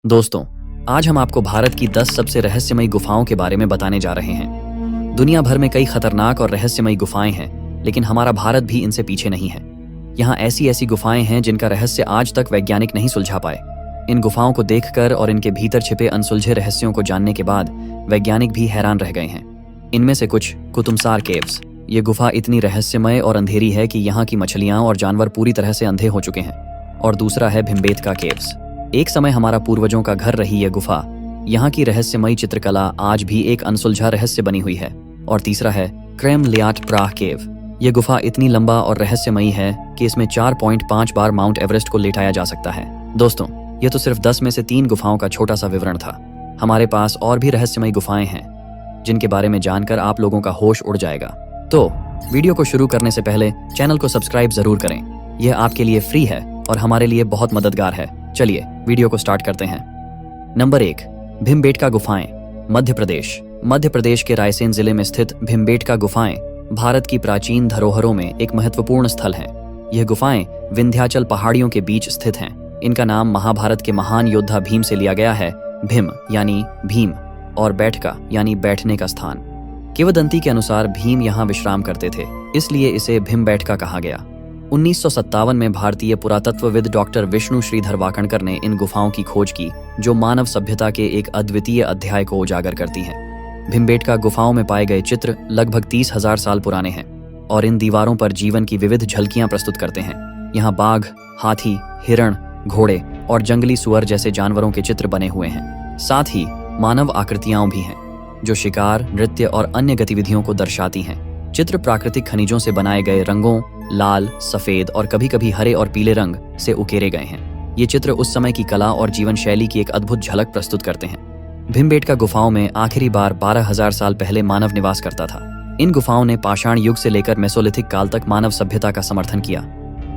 दोस्तों, आज हम आपको भारत की 10 सबसे रहस्यमयी गुफाओं के बारे में बताने जा रहे हैं। दुनिया भर में कई खतरनाक और रहस्यमयी गुफाएं हैं, लेकिन हमारा भारत भी इनसे पीछे नहीं है। यहाँ ऐसी ऐसी गुफाएं हैं जिनका रहस्य आज तक वैज्ञानिक नहीं सुलझा पाए। इन गुफाओं को देखकर और इनके भीतर छिपे अनसुलझे रहस्यों को जानने के बाद वैज्ञानिक भी हैरान रह गए हैं। इनमें से कुछ कुतुबशार केव्स। ये गुफा इतनी रहस्यमय और अंधेरी है कि यहाँ की मछलियाँ और जानवर पूरी तरह से अंधे हो चुके हैं। और दूसरा है भिमबेटका केव्स। एक समय हमारा पूर्वजों का घर रही यह गुफा। यहाँ की रहस्यमयी चित्रकला आज भी एक अनसुलझा रहस्य बनी हुई है। और तीसरा है क्रेम लियाट प्राह केव। यह गुफा इतनी लंबा और रहस्यमयी है कि इसमें 4.5 बार माउंट एवरेस्ट को लेटाया जा सकता है। दोस्तों, ये तो सिर्फ 10 में से 3 गुफाओं का छोटा सा विवरण था। हमारे पास और भी रहस्यमयी गुफाएं हैं जिनके बारे में जानकर आप लोगों का होश उड़ जाएगा। तो वीडियो को शुरू करने से पहले चैनल को सब्सक्राइब जरूर करें। यह आपके लिए फ्री है और हमारे लिए बहुत मददगार है। चलिए वीडियो को स्टार्ट करते हैं। नंबर 1, भिमबेटका गुफाएं, मध्य प्रदेश। मध्य प्रदेश के रायसेन जिले में स्थित भिमबेटका गुफाएं भारत की प्राचीन धरोहरों में एक महत्वपूर्ण स्थल है। यह गुफाएं विंध्याचल पहाड़ियों के बीच स्थित हैं। इनका नाम महाभारत के महान योद्धा भीम से लिया गया है। भीम यानी भीम और बैठका यानी बैठने का स्थान। किंवदंती के अनुसार भीम यहाँ विश्राम करते थे, इसलिए इसे भिमबेटका कहा गया। 1957 में भारतीय पुरातत्वविद डॉक्टर विष्णु श्रीधर वाकणकर ने इन गुफाओं की खोज की, जो मानव सभ्यता के एक अद्वितीय अध्याय को उजागर करती हैं। भिमबेटका गुफाओं में पाए गए चित्र लगभग 30,000 साल पुराने हैं और इन दीवारों पर जीवन की विविध झलकियां प्रस्तुत करते हैं। यहाँ बाघ, हाथी, हिरण, घोड़े और जंगली सुअर जैसे जानवरों के चित्र बने हुए हैं। साथ ही मानव आकृतियां भी हैं, जो शिकार, नृत्य और अन्य गतिविधियों को दर्शाती हैं। चित्र प्राकृतिक खनिजों से बनाए गए रंगों, लाल, सफेद और कभी-कभी हरे और पीले रंग से उकेरे गए हैं। ये चित्र उस समय की कला और जीवन शैली की एक अद्भुत झलक प्रस्तुत करते हैं। भिमबेटका गुफाओं में आखिरी बार 12,000 साल पहले मानव निवास करता था। इन गुफाओं ने पाषाण युग से लेकर मेसोलिथिक काल तक मानव सभ्यता का समर्थन किया।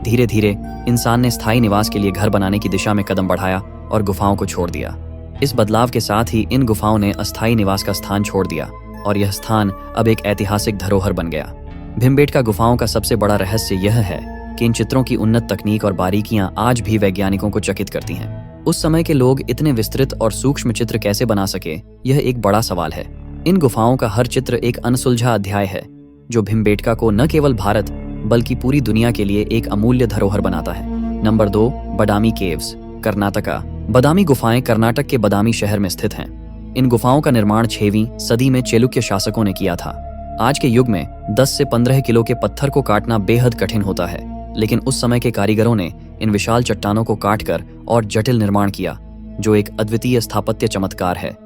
धीरे धीरे इंसान ने स्थायी निवास के लिए घर बनाने की दिशा में कदम बढ़ाया और गुफाओं को छोड़ दिया। इस बदलाव के साथ ही इन गुफाओं ने अस्थायी निवास का स्थान छोड़ दिया और यह स्थान अब एक ऐतिहासिक धरोहर बन गया। भिमबेटका गुफाओं का सबसे बड़ा रहस्य यह है कि इन चित्रों की उन्नत तकनीक और बारीकियां आज भी वैज्ञानिकों को चकित करती हैं। उस समय के लोग इतने विस्तृत और सूक्ष्म चित्र कैसे बना सके, यह एक बड़ा सवाल है। इन गुफाओं का हर चित्र एक अनसुलझा अध्याय है, जो भिमबेटका को न केवल भारत बल्कि पूरी दुनिया के लिए एक अमूल्य धरोहर बनाता है। नंबर 2, बदामी केव्स, कर्नाटका। बदामी गुफाएं कर्नाटक के बदामी शहर में स्थित हैं। इन गुफाओं का निर्माण 6वीं सदी में चेलुक्य शासकों ने किया था। आज के युग में 10 से 15 किलो के पत्थर को काटना बेहद कठिन होता है, लेकिन उस समय के कारीगरों ने इन विशाल चट्टानों को काटकर और जटिल निर्माण किया, जो एक अद्वितीय स्थापत्य चमत्कार है।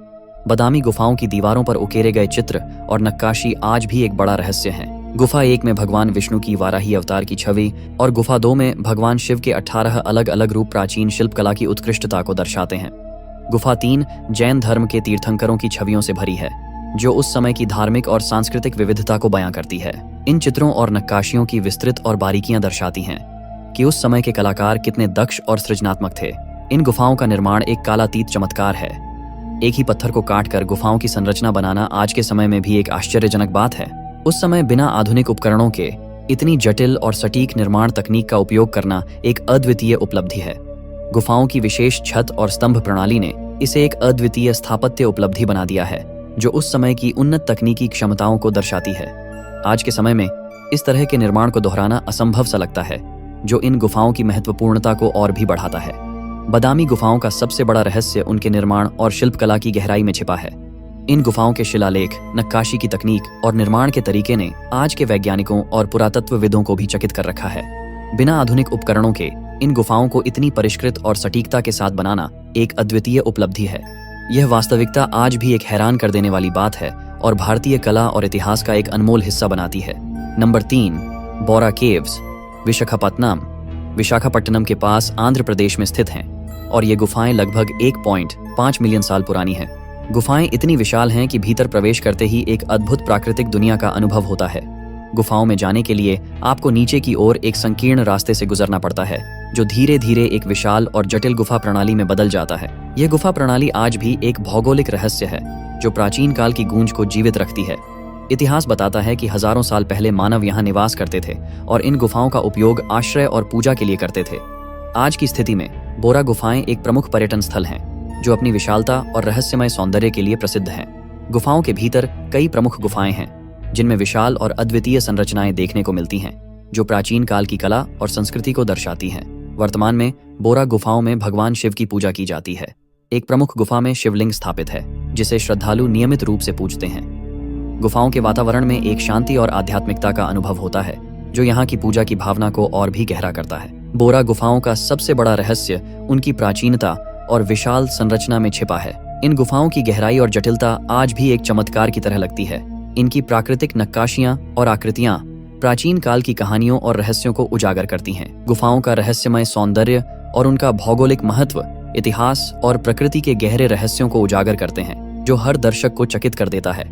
बदामी गुफाओं की दीवारों पर उकेरे गए चित्र और नक्काशी आज भी एक बड़ा रहस्य है। गुफा 1 में भगवान विष्णु की वाराही अवतार की छवि और गुफा 2 में भगवान शिव के 18 अलग अलग रूप प्राचीन शिल्पकला की उत्कृष्टता को दर्शाते हैं। गुफा 3 जैन धर्म के तीर्थंकरों की छवियों से भरी है, जो उस समय की धार्मिक और सांस्कृतिक विविधता को बयां करती है। इन चित्रों और नक्काशियों की विस्तृत और बारीकियां दर्शाती हैं कि उस समय के कलाकार कितने दक्ष और सृजनात्मक थे। इन गुफाओं का निर्माण एक कालातीत चमत्कार है। एक ही पत्थर को काटकर गुफाओं की संरचना बनाना आज के समय में भी एक आश्चर्यजनक बात है। उस समय बिना आधुनिक उपकरणों के इतनी जटिल और सटीक निर्माण तकनीक का उपयोग करना एक अद्वितीय उपलब्धि है। गुफाओं की विशेष छत और स्तंभ प्रणाली ने इसे एक अद्वितीय स्थापत्य उपलब्धि बना दिया है, जो उस समय की उन्नत तकनीकी क्षमताओं को दर्शाती है। आज के समय में इस तरह के निर्माण को दोहराना असंभव सा लगता है, जो इन गुफाओं की महत्वपूर्णता को और भी बढ़ाता है। बदामी गुफाओं का सबसे बड़ा रहस्य उनके निर्माण और शिल्पकला की गहराई में छिपा है। इन गुफाओं के शिलालेख, नक्काशी की तकनीक और निर्माण के तरीके ने आज के वैज्ञानिकों और पुरातत्वविदों को भी चकित कर रखा है। बिना आधुनिक उपकरणों के इन गुफाओं को इतनी परिष्कृत और सटीकता के साथ बनाना एक अद्वितीय उपलब्धि है। यह वास्तविकता आज भी एक हैरान कर देने वाली बात है और भारतीय कला और इतिहास का एक अनमोल हिस्सा बनाती है। नंबर 3, बोरा केव्स, विशाखापट्टनम। विशाखापट्टनम के पास आंध्र प्रदेश में स्थित हैं और ये गुफाएं लगभग 1.5 मिलियन साल पुरानी हैं। गुफाएं इतनी विशाल हैं कि भीतर प्रवेश करते ही एक अद्भुत प्राकृतिक दुनिया का अनुभव होता है। गुफाओं में जाने के लिए आपको नीचे की ओर एक संकीर्ण रास्ते से गुजरना पड़ता है, जो धीरे धीरे एक विशाल और जटिल गुफा प्रणाली में बदल जाता है। यह गुफा प्रणाली आज भी एक भौगोलिक रहस्य है, जो प्राचीन काल की गूंज को जीवित रखती है। इतिहास बताता है कि हजारों साल पहले मानव यहाँ निवास करते थे और इन गुफाओं का उपयोग आश्रय और पूजा के लिए करते थे। आज की स्थिति में बोरा गुफाएं एक प्रमुख पर्यटन स्थल हैं। जो अपनी विशालता और रहस्यमय सौंदर्य के लिए प्रसिद्ध हैं। गुफाओं के भीतर कई प्रमुख गुफाएं हैं, जिनमें विशाल और अद्वितीय संरचनाएं देखने को मिलती हैं, जो प्राचीन काल की कला और संस्कृति को दर्शाती हैं। वर्तमान में बोरा गुफाओं में भगवान शिव की पूजा की जाती है। एक प्रमुख गुफा में शिवलिंग स्थापित है, जिसे श्रद्धालु नियमित रूप से पूजते हैं। गुफाओं के वातावरण में एक शांति और आध्यात्मिकता का अनुभव होता है, जो यहाँ की पूजा की भावना को और भी गहरा करता है। बोरा गुफाओं का सबसे बड़ा रहस्य उनकी प्राचीनता और विशाल संरचना में छिपा है। इन गुफाओं की गहराई और जटिलता आज भी एक चमत्कार की तरह लगती है। इनकी प्राकृतिक नक्काशियां और आकृतियां प्राचीन काल की कहानियों और रहस्यों को उजागर करती हैं। गुफाओं का रहस्यमय सौंदर्य और उनका भौगोलिक महत्व इतिहास और प्रकृति के गहरे रहस्यों को उजागर करते हैं, जो हर दर्शक को चकित कर देता है।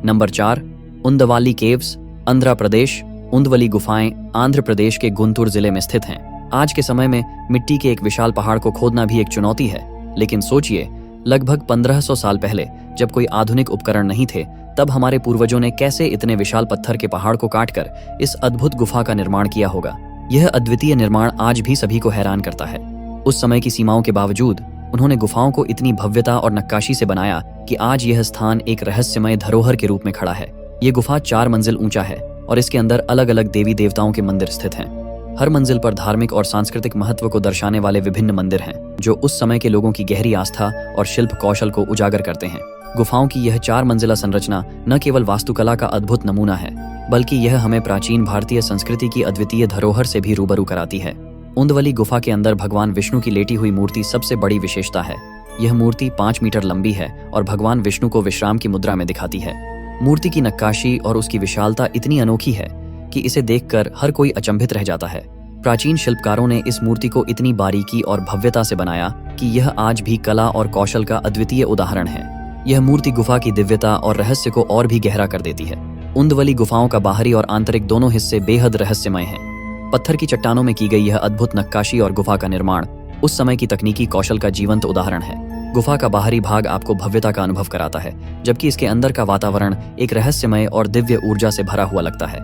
Number 4, उंदवाली caves, Andhra Pradesh. उंदवली गुफाएं आंध्र प्रदेश के गुंटूर जिले में स्थित हैं। आज के समय में मिट्टी के एक विशाल पहाड़ को खोदना भी एक चुनौती है, लेकिन सोचिए, लगभग 1500 साल पहले जब कोई आधुनिक उपकरण नहीं थे, तब हमारे पूर्वजों ने कैसे इतने विशाल पत्थर के पहाड़ को काटकर इस अद्भुत गुफा का निर्माण किया होगा। यह अद्वितीय निर्माण आज भी सभी को हैरान करता है। उस समय की सीमाओं के बावजूद उन्होंने गुफाओं को इतनी भव्यता और नक्काशी से बनाया कि आज यह स्थान एक रहस्यमय धरोहर के रूप में खड़ा है। ये गुफा 4 मंजिल ऊंचा है और इसके अंदर अलग अलग देवी देवताओं के मंदिर स्थित हैं। हर मंजिल पर धार्मिक और सांस्कृतिक महत्व को दर्शाने वाले विभिन्न मंदिर हैं, जो उस समय के लोगों की गहरी आस्था और शिल्प कौशल को उजागर करते हैं। गुफाओं की यह 4 मंजिला संरचना न केवल वास्तुकला का अद्भुत नमूना है, बल्कि यह हमें प्राचीन भारतीय संस्कृति की अद्वितीय धरोहर से भी रूबरू कराती है। उंदवली गुफा के अंदर भगवान विष्णु की लेटी हुई मूर्ति सबसे बड़ी विशेषता है। यह मूर्ति 5 मीटर लंबी है और भगवान विष्णु को विश्राम की मुद्रा में दिखाती है। मूर्ति की नक्काशी और उसकी विशालता इतनी अनोखी है कि इसे देखकर हर कोई अचंभित रह जाता है। प्राचीन शिल्पकारों ने इस मूर्ति को इतनी बारीकी और भव्यता से बनाया कि यह आज भी कला और कौशल का अद्वितीय उदाहरण है। यह मूर्ति गुफा की दिव्यता और रहस्य को और भी गहरा कर देती है। उंदवली गुफाओं का बाहरी और आंतरिक दोनों हिस्से बेहद रहस्यमय हैं। पत्थर की चट्टानों में की गई यह अद्भुत नक्काशी और गुफा का निर्माण उस समय की तकनीकी कौशल का जीवंत उदाहरण है। गुफा का बाहरी भाग आपको भव्यता का अनुभव कराता है, जबकि इसके अंदर का वातावरण एक रहस्यमय और दिव्य ऊर्जा से भरा हुआ लगता है।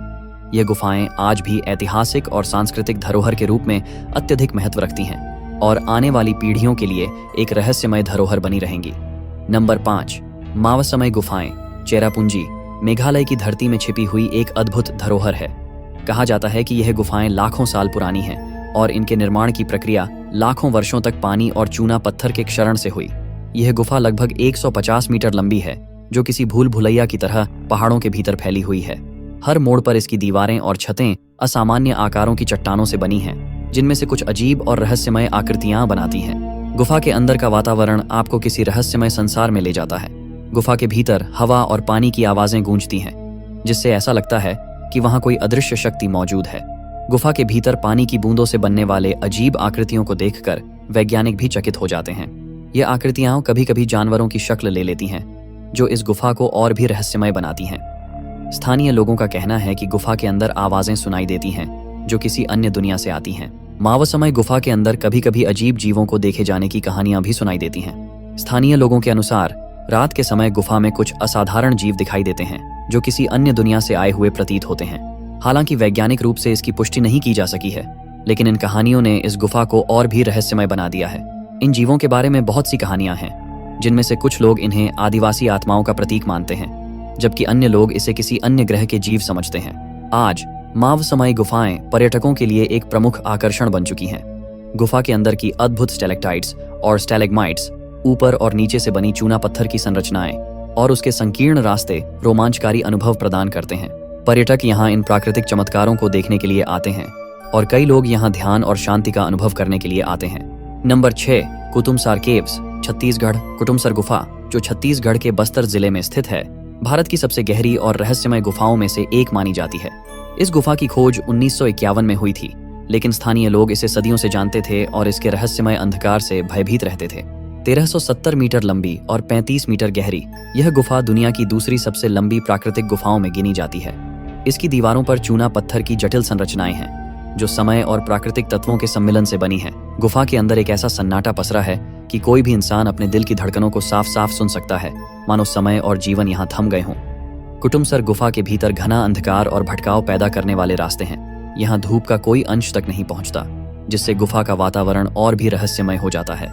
ये गुफाएं आज भी ऐतिहासिक और सांस्कृतिक धरोहर के रूप में अत्यधिक महत्व रखती हैं और आने वाली पीढ़ियों के लिए एक रहस्यमय धरोहर बनी रहेंगी। नंबर 5, मावसमय गुफाएं, चेरापूंजी, मेघालय की धरती में छिपी हुई एक अद्भुत धरोहर है। कहा जाता है कि यह गुफाएं लाखों साल पुरानी हैं और इनके निर्माण की प्रक्रिया लाखों वर्षों तक पानी और चूना पत्थर के क्षरण से हुई। यह गुफा लगभग 150 मीटर लंबी है, जो किसी भूल भुलैया की तरह पहाड़ों के भीतर फैली हुई है। हर मोड़ पर इसकी दीवारें और छतें असामान्य आकारों की चट्टानों से बनी हैं, जिनमें से कुछ अजीब और रहस्यमय आकृतियां बनाती हैं। गुफा के अंदर का वातावरण आपको किसी रहस्यमय संसार में ले जाता है। गुफा के भीतर हवा और पानी की आवाजें गूंजती हैं, जिससे ऐसा लगता है कि वहां कोई अदृश्य शक्ति मौजूद है। गुफा के भीतर पानी की बूंदों से बनने वाले अजीब आकृतियों को देखकर वैज्ञानिक भी चकित हो जाते हैं। ये आकृतियां कभी कभी जानवरों की शक्ल ले लेती हैं, जो इस गुफा को और भी रहस्यमय बनाती हैं। स्थानीय लोगों का कहना है कि गुफा के अंदर आवाजें सुनाई देती हैं, जो किसी अन्य दुनिया से आती हैं। मावसमय गुफा के अंदर कभी कभी अजीब जीवों को देखे जाने की कहानियां भी सुनाई देती हैं। स्थानीय लोगों के अनुसार रात के समय गुफा में कुछ असाधारण जीव दिखाई देते हैं, जो किसी अन्य दुनिया से आए हुए प्रतीत होते हैं। हालांकि वैज्ञानिक रूप से इसकी पुष्टि नहीं की जा सकी है, लेकिन इन कहानियों ने इस गुफा को और भी रहस्यमय बना दिया है। इन जीवों के बारे में बहुत सी कहानियां हैं, जिनमें से कुछ लोग इन्हें आदिवासी आत्माओं का प्रतीक मानते हैं, जबकि अन्य लोग इसे किसी अन्य ग्रह के जीव समझते हैं। आज मावसमय गुफाएं पर्यटकों के लिए एक प्रमुख आकर्षण बन चुकी हैं। गुफा के अंदर की अद्भुत स्टैलेक्टाइट्स और स्टैलेग्माइट्स, ऊपर और नीचे से बनी चूना पत्थर की संरचनाएं और उसके संकीर्ण रास्ते रोमांचकारी अनुभव प्रदान करते हैं। पर्यटक यहाँ इन प्राकृतिक चमत्कारों को देखने के लिए आते हैं और कई लोग यहाँ ध्यान और शांति का अनुभव करने के लिए आते हैं। Number 6, Kutumsar caves, Chhattisgarh. कुतुमसर गुफा, जो छत्तीसगढ़ के बस्तर जिले में स्थित है, भारत की सबसे गहरी और रहस्यमय गुफाओं में से एक मानी जाती है। इस गुफा की खोज 1951 में हुई थी, लेकिन स्थानीय लोग इसे सदियों से जानते थे और इसके रहस्यमय अंधकार से भयभीत रहते थे। 1370 मीटर लंबी और 35 मीटर गहरी, यह गुफा दुनिया की दूसरी सबसे लंबी प्राकृतिक गुफाओं में गिनी जाती है। इसकी दीवारों पर चूना पत्थर की जटिल संरचनाएं हैं, जो समय और प्राकृतिक तत्वों के सम्मिलन से बनी हैं। गुफा के अंदर एक ऐसा सन्नाटा पसरा है कि कोई भी इंसान अपने दिल की धड़कनों को साफ साफ सुन सकता है, मानो समय और जीवन यहाँ थम गए हों। कुतुमसर गुफा के भीतर घना अंधकार और भटकाव पैदा करने वाले रास्ते हैं। यहाँ धूप का कोई अंश तक नहीं पहुँचता, जिससे गुफा का वातावरण और भी रहस्यमय हो जाता है।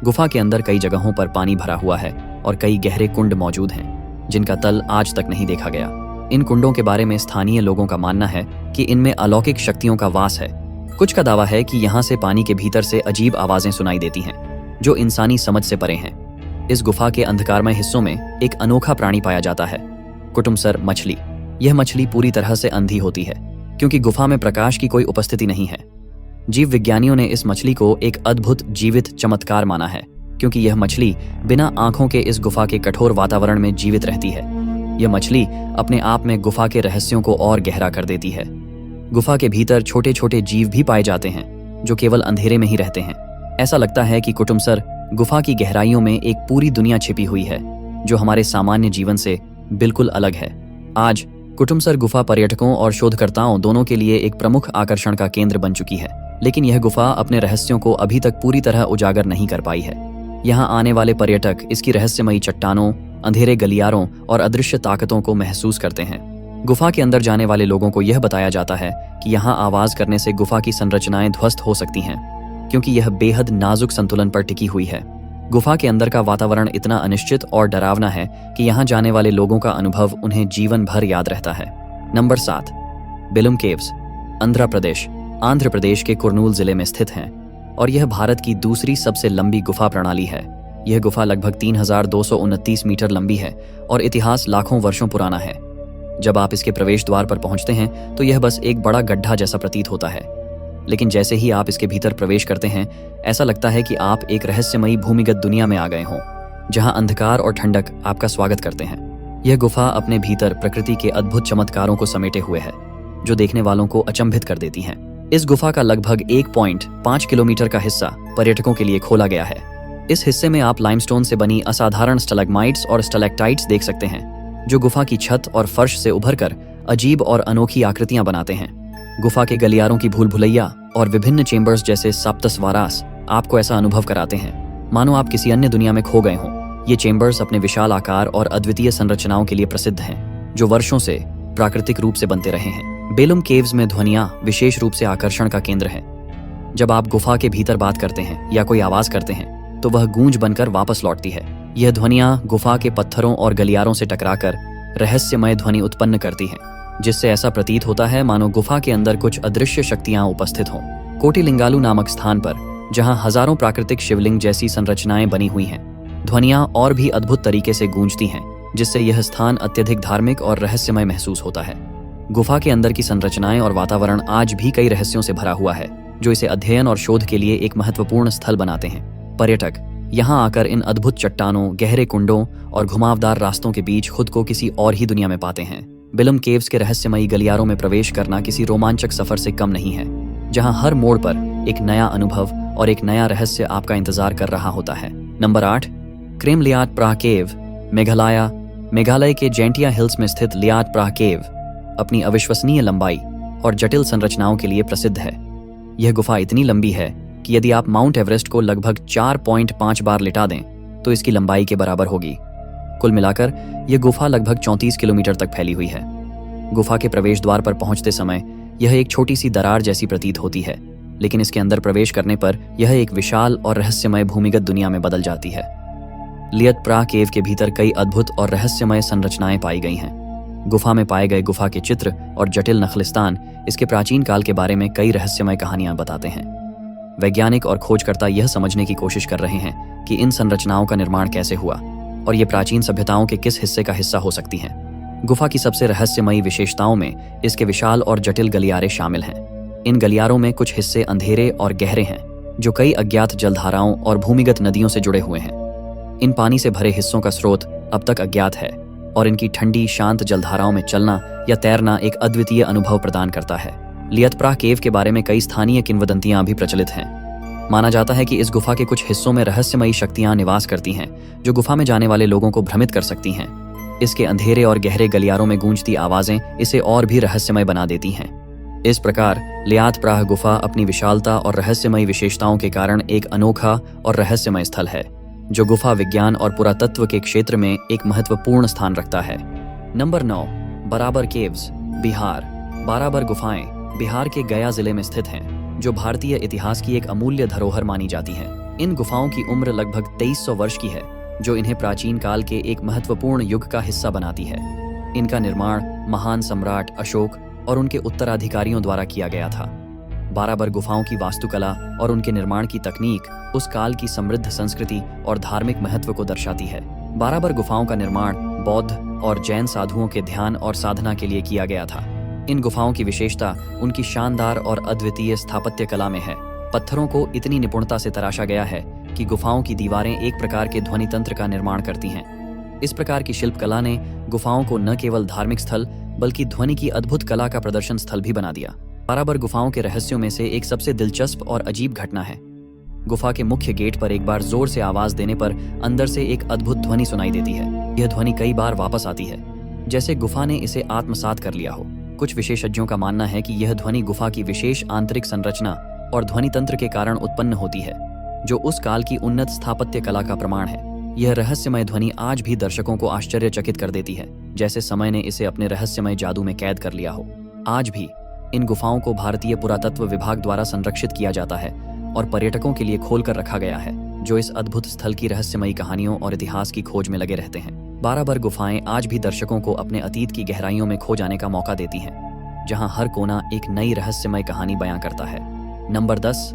गुफा के अंदर कई जगहों पर पानी भरा हुआ है और कई गहरे कुंड मौजूद हैं जिनका तल आज तक नहीं देखा गया। इन कुंडों के बारे में स्थानीय लोगों का मानना है कि इनमें अलौकिक शक्तियों का वास है। कुछ का दावा है कि यहाँ से पानी के भीतर से अजीब आवाजें सुनाई देती हैं जो इंसानी समझ से परे हैं। इस गुफा के अंधकारमय हिस्सों में एक अनोखा प्राणी पाया जाता है, कुटुम्बसर मछली। यह मछली पूरी तरह से अंधी होती है क्योंकि गुफा में प्रकाश की कोई उपस्थिति नहीं है। जीव विज्ञानियों ने इस मछली को एक अद्भुत जीवित चमत्कार माना है क्योंकि यह मछली बिना आंखों के इस गुफा के कठोर वातावरण में जीवित रहती है। यह मछली अपने आप में गुफा के रहस्यों को और गहरा कर देती है। गुफा के भीतर छोटे छोटे जीव भी पाए जाते हैं जो केवल अंधेरे में ही रहते हैं। ऐसा लगता है कि कुटुम्बसर गुफा की गहराइयों में एक पूरी दुनिया छिपी हुई है जो हमारे सामान्य जीवन से बिल्कुल अलग है। आज कुटुम्बसर गुफा पर्यटकों और शोधकर्ताओं दोनों के लिए एक प्रमुख आकर्षण का केंद्र बन चुकी है, लेकिन यह गुफा अपने रहस्यों को अभी तक पूरी तरह उजागर नहीं कर पाई है। यहाँ आने वाले पर्यटक इसकी रहस्यमयी चट्टानों, अंधेरे गलियारों और अदृश्य ताकतों को महसूस करते हैं। गुफा के अंदर जाने वाले लोगों को यह बताया जाता है कि यहाँ आवाज करने से गुफा की संरचनाएं ध्वस्त हो सकती हैं क्योंकि यह बेहद नाजुक संतुलन पर टिकी हुई है। गुफा के अंदर का वातावरण इतना अनिश्चित और डरावना है कि यहाँ जाने वाले लोगों का अनुभव उन्हें जीवन भर याद रहता है। नंबर 7, बेलुम केव्स, आंध्र प्रदेश के कुर्नूल जिले में स्थित हैं और यह भारत की दूसरी सबसे लंबी गुफा प्रणाली है। यह गुफा लगभग 3229 मीटर लंबी है और इतिहास लाखों वर्षों पुराना है। जब आप इसके प्रवेश द्वार पर पहुंचते हैं तो यह बस एक बड़ा गड्ढा जैसा प्रतीत होता है, लेकिन जैसे ही आप इसके भीतर प्रवेश करते हैं ऐसा लगता है कि आप एक रहस्यमयी भूमिगत दुनिया में आ गए हों जहां अंधकार और ठंडक आपका स्वागत करते हैं। यह गुफा अपने भीतर प्रकृति के अद्भुत चमत्कारों को समेटे हुए है जो देखने वालों को अचंभित कर देती हैं। इस गुफा का लगभग 1.5 किलोमीटर का हिस्सा पर्यटकों के लिए खोला गया है। इस हिस्से में आप लाइमस्टोन से बनी असाधारण स्टैलेग्माइट्स और स्टैलेक्टाइट्स देख सकते हैं जो गुफा की छत और फर्श से उभरकर अजीब और अनोखी आकृतियां बनाते हैं। गुफा के गलियारों की भूल भुलैया और विभिन्न चेंबर्स जैसे सप्तस्वारास आपको ऐसा अनुभव कराते हैं मानो आप किसी अन्य दुनिया में खो गए हों। ये चेंबर्स अपने विशाल आकार और अद्वितीय संरचनाओं के लिए प्रसिद्ध हैं जो वर्षों से प्राकृतिक रूप से बनते रहे हैं। बेलुम केव्स में ध्वनियां विशेष रूप से आकर्षण का केंद्र है। जब आप गुफा के भीतर बात करते हैं या कोई आवाज करते हैं तो वह गूंज बनकर वापस लौटती है। यह ध्वनियां गुफा के पत्थरों और गलियारों से टकराकर रहस्यमय ध्वनि उत्पन्न करती हैं जिससे ऐसा प्रतीत होता है मानो गुफा के अंदर कुछ अदृश्य शक्तियां उपस्थित हों। कोटिलिंगालू नामक स्थान पर जहां हजारों प्राकृतिक शिवलिंग जैसी संरचनाएं बनी हुई हैं, ध्वनियां और भी अद्भुत तरीके से गूंजती हैं जिससे यह स्थान अत्यधिक धार्मिक और रहस्यमय महसूस होता है। गुफा के अंदर की संरचनाएं और वातावरण आज भी कई रहस्यों से भरा हुआ है जो इसे अध्ययन और शोध के लिए एक महत्वपूर्ण स्थल बनाते हैं। पर्यटक यहाँ आकर इन अद्भुत चट्टानों, गहरे कुंडों और घुमावदार रास्तों के बीच खुद को किसी और ही दुनिया में पाते हैं। बेलुम केव्स के रहस्यमयी गलियारों में प्रवेश करना किसी रोमांचक सफर से कम नहीं है जहां हर मोड़ पर एक नया अनुभव और एक नया रहस्य आपका इंतजार कर रहा होता है। नंबर 8, क्रेम लियाट प्राह केव, मेघालय के जेंटिया हिल्स में स्थित लियाट प्राह केव अपनी अविश्वसनीय लंबाई और जटिल संरचनाओं के लिए प्रसिद्ध है। यह गुफा इतनी लंबी है कि यदि आप माउंट एवरेस्ट को लगभग 4.5 बार लिटा दें तो इसकी लंबाई के बराबर होगी। कुल मिलाकर यह गुफा लगभग 34 किलोमीटर तक फैली हुई है। गुफा के प्रवेश द्वार पर पहुंचते समय यह एक छोटी सी दरार जैसी प्रतीत होती है, लेकिन इसके अंदर प्रवेश करने पर यह एक विशाल और रहस्यमय भूमिगत दुनिया में बदल जाती है। लियट प्राह केव के भीतर कई अद्भुत और रहस्यमय संरचनाएं पाई गई हैं। गुफा में पाए गए गुफा के चित्र और जटिल नखलिस्तान इसके प्राचीन काल के बारे में कई रहस्यमय कहानियां बताते हैं। वैज्ञानिक और खोजकर्ता यह समझने की कोशिश कर रहे हैं कि इन संरचनाओं का निर्माण कैसे हुआ और ये प्राचीन सभ्यताओं के किस हिस्से का हिस्सा हो सकती हैं। गुफा की सबसे रहस्यमयी विशेषताओं में इसके विशाल और जटिल गलियारे शामिल हैं। इन गलियारों में कुछ हिस्से अंधेरे और गहरे हैं जो कई अज्ञात जलधाराओं और भूमिगत नदियों से जुड़े हुए हैं। इन पानी से भरे हिस्सों का स्रोत अब तक अज्ञात है और इनकी ठंडी शांत जलधाराओं में चलना या तैरना एक अद्वितीय अनुभव प्रदान करता है। लियट प्राह केव के बारे में कई स्थानीय किंवदंतियां भी प्रचलित हैं। माना जाता है कि इस गुफा के कुछ हिस्सों में रहस्यमयी शक्तियां निवास करती हैं जो गुफा में जाने वाले लोगों को भ्रमित कर सकती हैं। इसके अंधेरे और गहरे गलियारों में गूंजती आवाजें इसे और भी रहस्यमय बना देती हैं। इस प्रकार लियाट प्राह गुफा अपनी विशालता और रहस्यमयी विशेषताओं के कारण एक अनोखा और रहस्यमय स्थल है जो गुफा विज्ञान और पुरातत्व के क्षेत्र में एक महत्वपूर्ण स्थान रखता है। नंबर 9, बराबर केव्स, बिहार। बाराबर गुफाएं बिहार के गया जिले में स्थित हैं। जो भारतीय इतिहास की एक अमूल्य धरोहर मानी जाती हैं। इन गुफाओं की उम्र लगभग 2300 वर्ष की है, जो इन्हें प्राचीन काल के एक महत्वपूर्ण युग का हिस्सा बनाती है। इनका निर्माण महान सम्राट अशोक और उनके उत्तराधिकारियों द्वारा किया गया था। बाराबर गुफाओं की वास्तुकला और उनके निर्माण की तकनीक उस काल की समृद्ध संस्कृति और धार्मिक महत्व को दर्शाती है। बाराबर गुफाओं का निर्माण बौद्ध और जैन साधुओं के ध्यान और साधना के लिए किया गया था। इन गुफाओं की विशेषता उनकी शानदार और अद्वितीय स्थापत्य कला में है। पत्थरों को इतनी निपुणता से तराशा गया है कि गुफाओं की दीवारें एक प्रकार के ध्वनि तंत्र का निर्माण करती हैं। इस प्रकार की शिल्प कला ने गुफाओं को न केवल धार्मिक स्थल बल्कि ध्वनि की अद्भुत कला का प्रदर्शन स्थल भी बना दिया। बाराबर गुफाओं के रहस्यों में से एक सबसे दिलचस्प और अजीब घटना है। गुफा के मुख्य गेट पर एक बार जोर से आवाज देने पर अंदर से एक अद्भुत ध्वनि सुनाई देती है। यह ध्वनि कई बार वापस आती है, जैसे गुफा ने इसे आत्मसात कर लिया हो। कुछ विशेषज्ञों का मानना है कि यह ध्वनि गुफा की विशेष आंतरिक संरचना और ध्वनि तंत्र के कारण उत्पन्न होती है, जो उस काल की उन्नत स्थापत्य कला का प्रमाण है। यह रहस्यमय ध्वनि आज भी दर्शकों को आश्चर्यचकित कर देती है, जैसे समय ने इसे अपने रहस्यमय जादू में कैद कर लिया हो। आज भी इन गुफाओं को भारतीय पुरातत्व विभाग द्वारा संरक्षित किया जाता है और पर्यटकों के लिए खोलकर रखा गया है, जो इस अद्भुत स्थल की रहस्यमयी कहानियों और इतिहास की खोज में लगे रहते हैं। बाराबर गुफाएं आज भी दर्शकों को अपने अतीत की गहराइयों में खो जाने का मौका देती हैं, जहां हर कोना एक नई रहस्यमय कहानी बयां करता है। नंबर 10,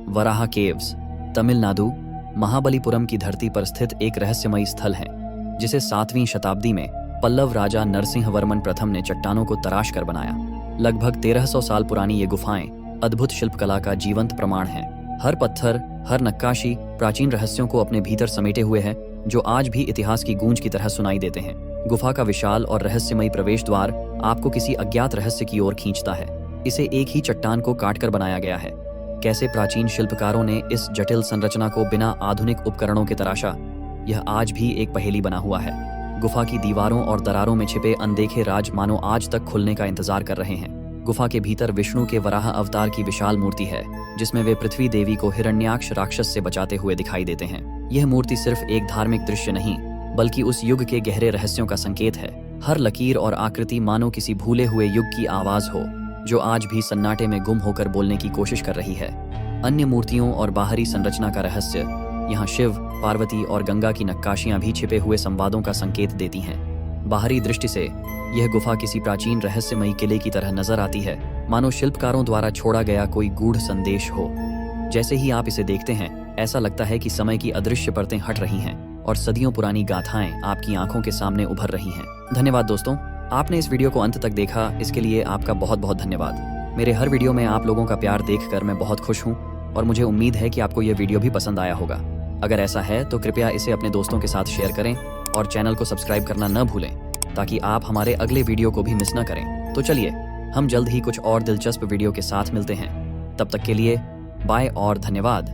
वराहा केव्स, तमिलनाडु महाबलीपुरम की धरती पर स्थित एक रहस्यमयी स्थल है, जिसे 7वीं शताब्दी में पल्लव राजा नरसिंहवर्मन प्रथम ने चट्टानों को तराश कर बनाया। लगभग 1300 साल पुरानी ये गुफाएं अद्भुत शिल्पकला का जीवंत प्रमाण हैं। हर पत्थर, हर नक्काशी प्राचीन रहस्यों को अपने भीतर समेटे हुए है, जो आज भी इतिहास की गूंज की तरह सुनाई देते हैं। गुफा का विशाल और रहस्यमयी प्रवेश द्वार आपको किसी अज्ञात रहस्य की ओर खींचता है। इसे एक ही चट्टान को काटकर बनाया गया है। कैसे प्राचीन शिल्पकारों ने इस जटिल संरचना को बिना आधुनिक उपकरणों के तराशा, यह आज भी एक पहेली बना हुआ है। गुफा की दीवारों और दरारों में छिपे अनदेखे राज मानो आज तक खुलने का इंतजार कर रहे हैं। गुफा के भीतर विष्णु के वराह अवतार की विशाल मूर्ति है, जिसमें वे पृथ्वी देवी को हिरण्याक्ष राक्षस से बचाते हुए दिखाई देते हैं। यह मूर्ति सिर्फ एक धार्मिक दृश्य नहीं, बल्कि उस युग के गहरे रहस्यों का संकेत है। हर लकीर और आकृति मानो किसी भूले हुए युग की आवाज हो, जो आज भी सन्नाटे में गुम होकर बोलने की कोशिश कर रही है। अन्य मूर्तियों और बाहरी संरचना का रहस्य, यहाँ शिव, पार्वती और गंगा की नक्काशियां भी छिपे हुए संवादों का संकेत देती हैं। बाहरी दृष्टि से यह गुफा किसी प्राचीन रहस्यमयी किले की तरह नजर आती है, मानो शिल्पकारों द्वारा छोड़ा गया कोई गूढ़ संदेश हो। जैसे ही आप इसे देखते हैं, ऐसा लगता है कि समय की अदृश्य परतें हट रही हैं और सदियों पुरानी गाथाएं आपकी आंखों के सामने उभर रही हैं। धन्यवाद दोस्तों, आपने इस वीडियो को अंत तक देखा, इसके लिए आपका बहुत बहुत धन्यवाद। मेरे हर वीडियो में आप लोगों का प्यार देखकर मैं बहुत खुश हूँ और मुझे उम्मीद है कि आपको यह वीडियो भी पसंद आया होगा। अगर ऐसा है तो कृपया इसे अपने दोस्तों के साथ शेयर करें और चैनल को सब्सक्राइब करना न भूलें, ताकि आप हमारे अगले वीडियो को भी मिस न करें। तो चलिए, हम जल्द ही कुछ और दिलचस्प वीडियो के साथ मिलते हैं। तब तक के लिए बाय और धन्यवाद।